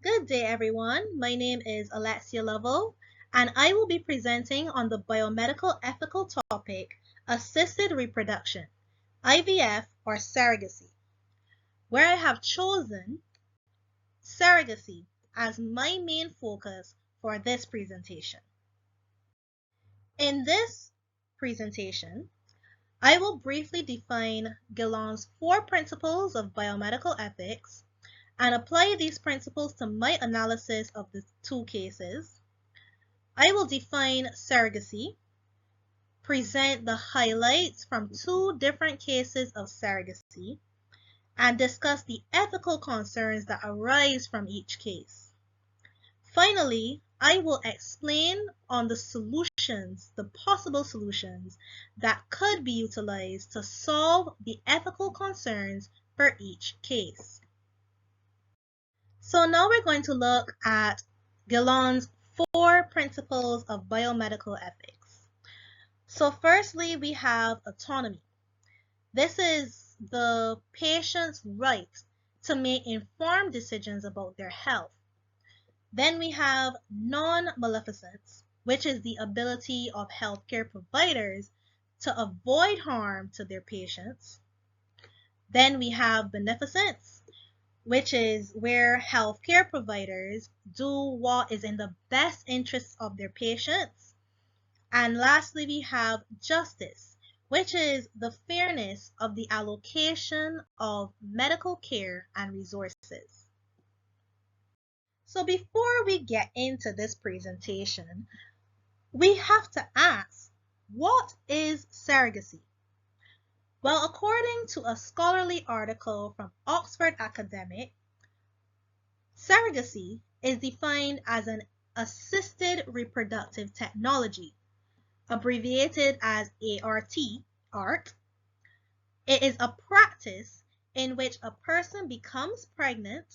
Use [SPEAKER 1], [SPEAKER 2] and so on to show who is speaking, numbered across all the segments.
[SPEAKER 1] Good day, everyone. My name is Alexia Lovell, and I will be presenting on the biomedical ethical topic, assisted reproduction, IVF or surrogacy, where I have chosen surrogacy as my main focus for this presentation. In this presentation, I will briefly define Gilon's 4 principles of biomedical ethics and apply these principles to my analysis of the 2 cases. I will define surrogacy, present the highlights from 2 different cases of surrogacy, and discuss the ethical concerns that arise from each case. Finally, I will explain on the possible solutions that could be utilized to solve the ethical concerns for each case. So now we're going to look at Gilon's 4 principles of biomedical ethics. So firstly, we have autonomy. This is the patient's right to make informed decisions about their health. Then we have non-maleficence, which is the ability of healthcare providers to avoid harm to their patients. Then we have beneficence, which is where healthcare providers do what is in the best interests of their patients. And lastly, we have justice, which is the fairness of the allocation of medical care and resources. So before we get into this presentation, we have to ask, what is surrogacy? Well, according to a scholarly article from Oxford Academic, surrogacy is defined as an assisted reproductive technology, abbreviated as ART. It is a practice in which a person becomes pregnant,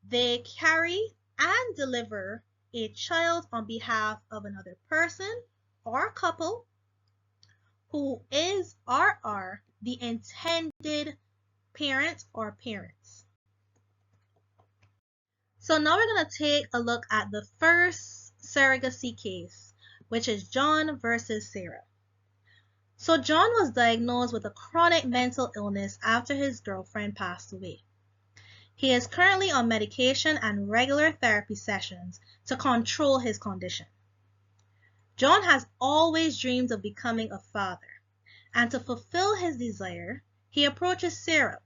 [SPEAKER 1] they carry and deliver a child on behalf of another person or couple who is or are the intended parent or parents. So now we're going to take a look at the first surrogacy case, which is John versus Sarah. So John was diagnosed with a chronic mental illness after his girlfriend passed away. He is currently on medication and regular therapy sessions to control his condition. John has always dreamed of becoming a father, and to fulfill his desire, he approaches Sarah,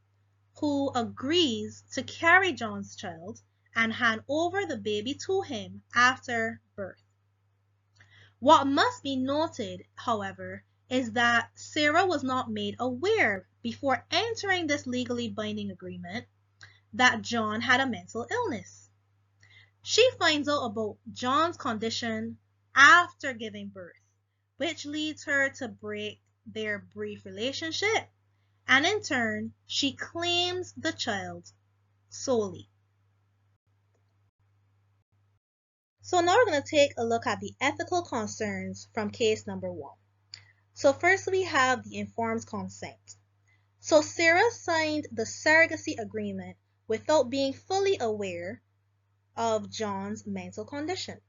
[SPEAKER 1] who agrees to carry John's child and hand over the baby to him after birth. What must be noted, however, is that Sarah was not made aware before entering this legally binding agreement that John had a mental illness. She finds out about John's condition after giving birth, which leads her to break their brief relationship, and in turn, she claims the child solely. So now we're going to take a look at the ethical concerns from case number 1. So first we have the informed consent. So Sarah signed the surrogacy agreement without being fully aware of John's mental condition.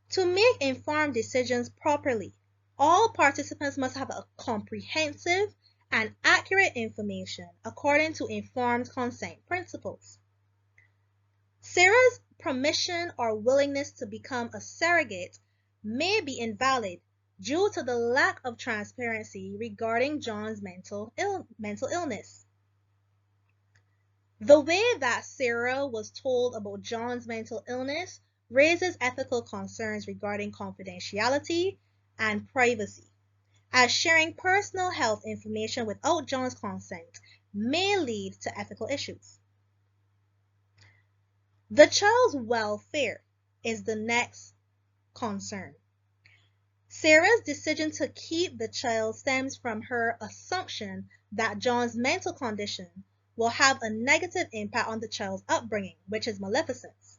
[SPEAKER 1] To make informed decisions properly, all participants must have a comprehensive and accurate information according to informed consent principles. Sarah's permission or willingness to become a surrogate may be invalid due to the lack of transparency regarding John's mental illness. The way that Sarah was told about John's mental illness raises ethical concerns regarding confidentiality and privacy, as sharing personal health information without John's consent may lead to ethical issues. The child's welfare is the next concern. Sarah's decision to keep the child stems from her assumption that John's mental condition will have a negative impact on the child's upbringing, which is maleficence.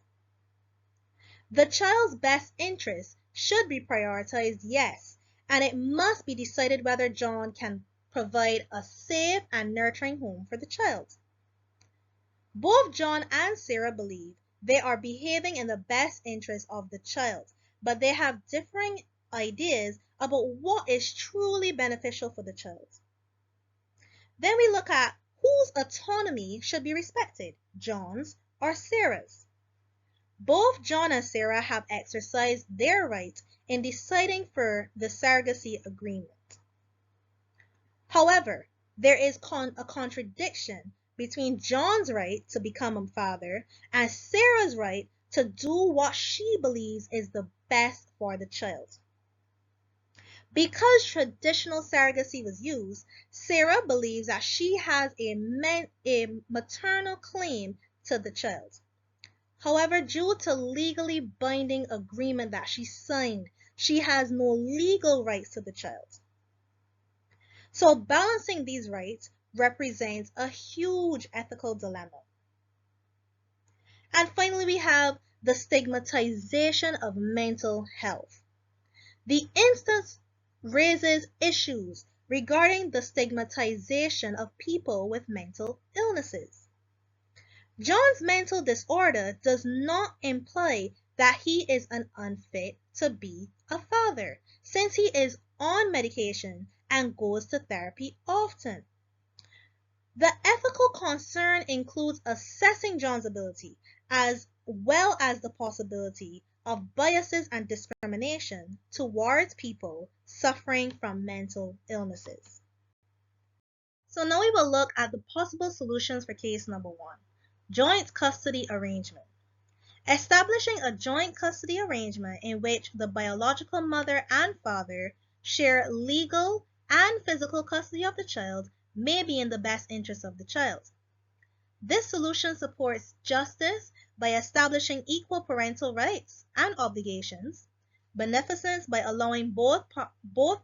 [SPEAKER 1] The child's best interest should be prioritized, yes, and it must be decided whether John can provide a safe and nurturing home for the child. Both John and Sarah believe they are behaving in the best interest of the child, but they have differing ideas about what is truly beneficial for the child. Then we look at whose autonomy should be respected, John's or Sarah's. Both John and Sarah have exercised their right in deciding for the surrogacy agreement. However, there is a contradiction between John's right to become a father and Sarah's right to do what she believes is the best for the child. Because traditional surrogacy was used, Sarah believes that she has a maternal claim to the child. However, due to legally binding agreement that she signed, she has no legal rights to the child. So balancing these rights represents a huge ethical dilemma. And finally, we have the stigmatization of mental health. The instance raises issues regarding the stigmatization of people with mental illnesses. John's mental disorder does not imply that he is unfit to be a father, since he is on medication and goes to therapy often. The ethical concern includes assessing John's ability, as well as the possibility of biases and discrimination towards people suffering from mental illnesses. So now we will look at the possible solutions for case number 1, joint custody arrangement. Establishing a joint custody arrangement in which the biological mother and father share legal and physical custody of the child may be in the best interest of the child. This solution supports justice by establishing equal parental rights and obligations, beneficence by allowing both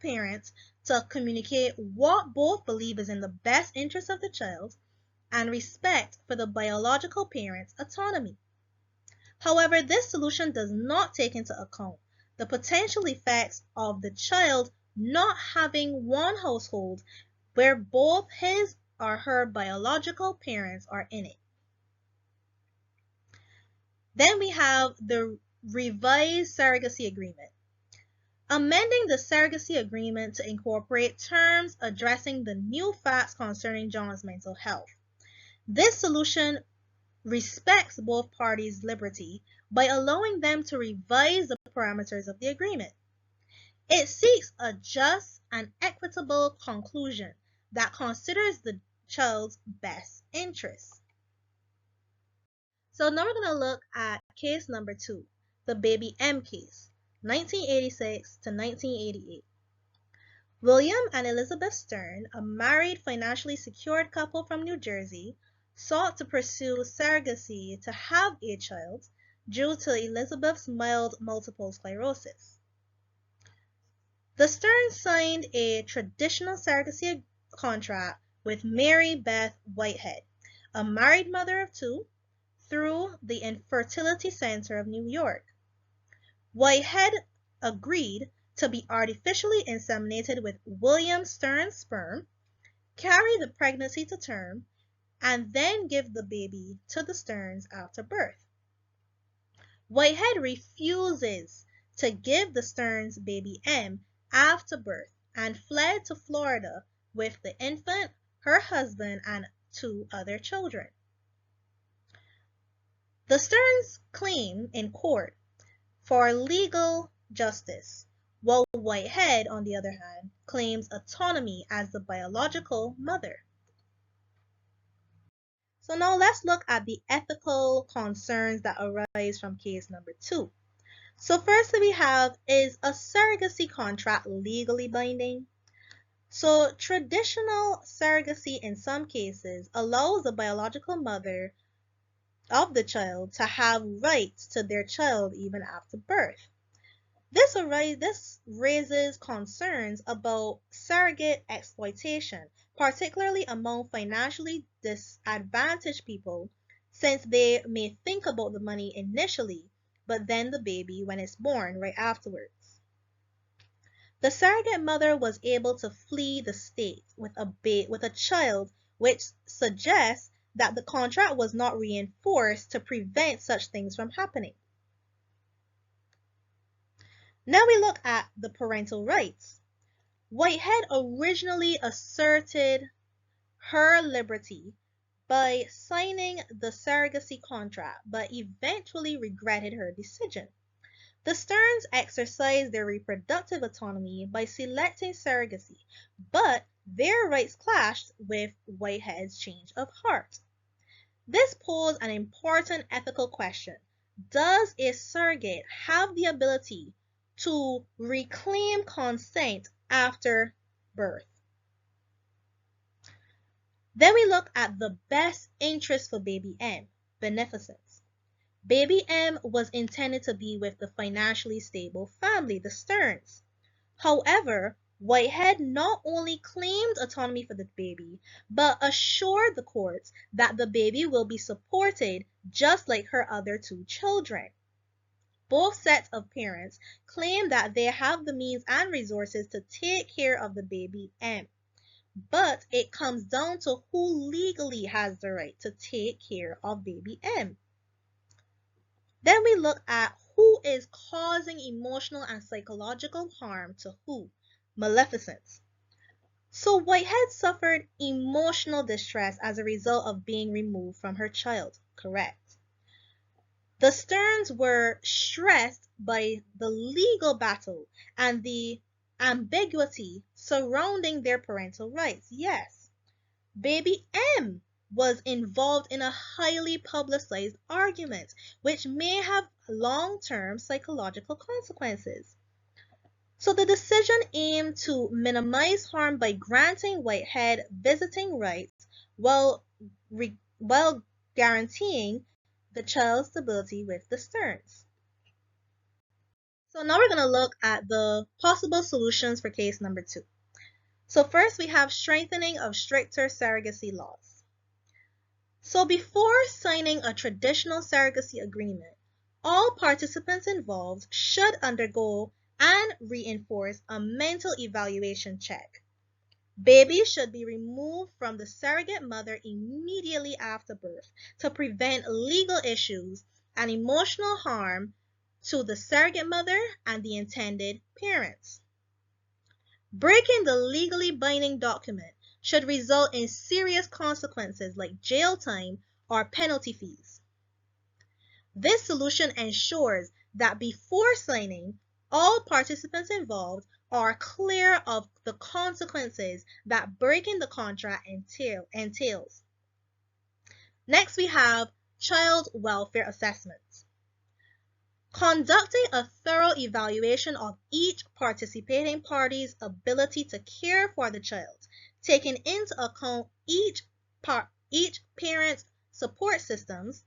[SPEAKER 1] parents to communicate what both believe is in the best interest of the child, and respect for the biological parent's autonomy. However, this solution does not take into account the potential effects of the child not having one household where both his or her biological parents are in it. Then we have the revised surrogacy agreement. Amending the surrogacy agreement to incorporate terms addressing the new facts concerning John's mental health. This solution respects both parties' liberty by allowing them to revise the parameters of the agreement. It seeks a just and equitable conclusion that considers the child's best interests. So now we're going to look at case number 2, the baby M case, 1986 to 1988. William and Elizabeth Stern, a married, financially secured couple from New Jersey, sought to pursue surrogacy to have a child due to Elizabeth's mild multiple sclerosis. The Sterns signed a traditional surrogacy contract with Mary Beth Whitehead, a married mother of 2, through the Infertility Center of New York. Whitehead agreed to be artificially inseminated with William Stern's sperm, carry the pregnancy to term, and then give the baby to the Sterns after birth. Whitehead refuses to give the Sterns baby M after birth and fled to Florida with the infant, her husband, and 2 other children. The Sterns claim in court for legal justice, while Whitehead, on the other hand, claims autonomy as the biological mother. So now let's look at the ethical concerns that arise from case number 2. So firstly we have, is a surrogacy contract legally binding? So traditional surrogacy in some cases allows the biological mother of the child to have rights to their child even after birth. This raises concerns about surrogate exploitation, particularly among financially disadvantaged people, since they may think about the money initially, but then the baby when it's born right afterwards. The surrogate mother was able to flee the state with a child, which suggests that the contract was not reinforced to prevent such things from happening. Now we look at the parental rights. Whitehead originally asserted her liberty by signing the surrogacy contract, but eventually regretted her decision. The Stearns exercised their reproductive autonomy by selecting surrogacy, but their rights clashed with Whitehead's change of heart. This posed an important ethical question. Does a surrogate have the ability to reclaim consent after birth? Then we look at the best interest for baby M, beneficence. Baby M was intended to be with the financially stable family, the Stearns. However, Whitehead not only claimed autonomy for the baby, but assured the courts that the baby will be supported just like her other two children. Both sets of parents claim that they have the means and resources to take care of the baby M. But it comes down to who legally has the right to take care of baby M. Then we look at who is causing emotional and psychological harm to who? Maleficence. So Whitehead suffered emotional distress as a result of being removed from her child, correct? The Stearns were stressed by the legal battle and the ambiguity surrounding their parental rights, yes. Baby M was involved in a highly publicized argument, which may have long-term psychological consequences. So the decision aimed to minimize harm by granting Whitehead visiting rights while guaranteeing the child's stability with the Stearns. So now we're going to look at the possible solutions for case number 2. So first we have strengthening of stricter surrogacy laws. So before signing a traditional surrogacy agreement, all participants involved should undergo and reinforce a mental evaluation check. Babies should be removed from the surrogate mother immediately after birth to prevent legal issues and emotional harm to the surrogate mother and the intended parents. Breaking the legally binding document should result in serious consequences like jail time or penalty fees. This solution ensures that before signing, all participants involved are clear of the consequences that breaking the contract entails. Next, we have child welfare assessments. Conducting a thorough evaluation of each participating party's ability to care for the child, taking into account each parent's support systems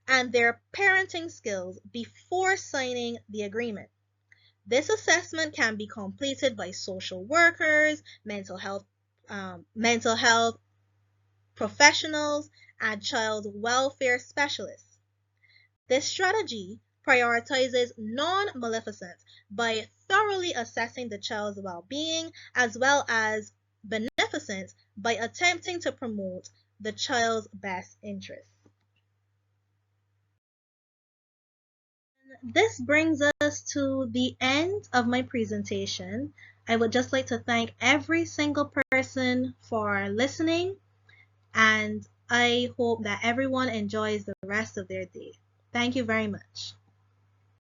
[SPEAKER 1] and their parenting skills before signing the agreement. This assessment can be completed by social workers, mental health professionals, and child welfare specialists. This strategy prioritizes non-maleficence by thoroughly assessing the child's well-being as well as beneficence by attempting to promote the child's best interests. This brings us to the end of my presentation. I would just like to thank every single person for listening, and I hope that everyone enjoys the rest of their day. Thank you very much.